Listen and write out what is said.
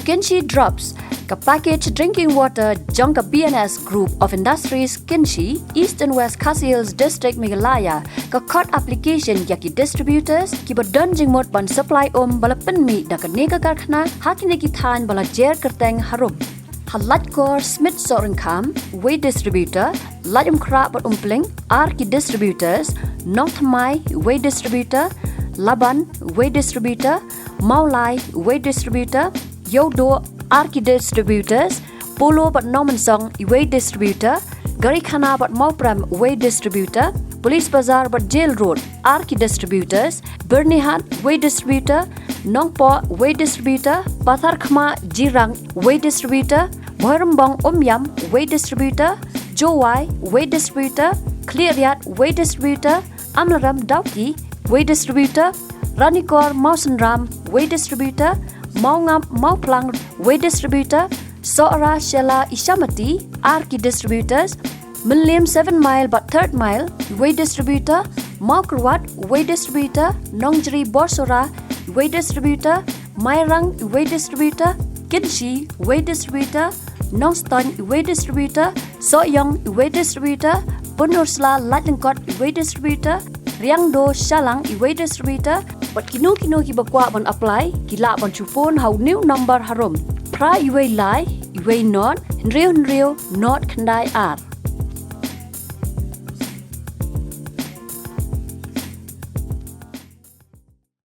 Kynshi dropsกับ package drinking water จองกับ BNS Group of Industries Kynshi East and West Khasi Hills District Meghalaya ก็ code application ยากิ distributors กิบดอนจิงหมดบัน supply บลเป็นมีดักเนกการขณะหากินกิทานบลเจรกระแตงฮารุมฮัลลัดกอร์สมิธสอรังคามเว distributor ลัดคราบดปลิงอาร์กิ distributors น้องทำไมเว distributor ลับันเว distributor เมาไลเว distributor โยโดArki Distributors, Polo but Norman Song, Way Distributor, Garikana but Maupram, Way Distributor, Police Bazaar but Jail Road, Arki Distributors, Birnihan, Way Distributor, Nongpo, Way Distributor, Pathar Khma, Jirang, Way Distributor, Bharambong Umyam, Way Distributor, Jowai, Way Distributor, Clearyat, Way Distributor, Amlaram Dauki, Way Distributor, Ranikor Mausanram, Way Distributor, Maungam Mauplang Way Distributor, Sora Shela Ishamati, Arki Distributors, Millim 7 Mile but 3rd Mile, Way Distributor, Maukrwat, Way Distributor, Nongjri Borsora, Way Distributor, Mairang, Way Distributor, Kynshi, Way Distributor, Nongston, Way Distributor, Soyong, Way Distributor, Punursla Latlingkot, Way Distributor, Riangdo Shalang, Way Distributor, but kino ki bakwa ban apply kila ban chu phone how new number harom pra iwe lai iwe not real not khandai ar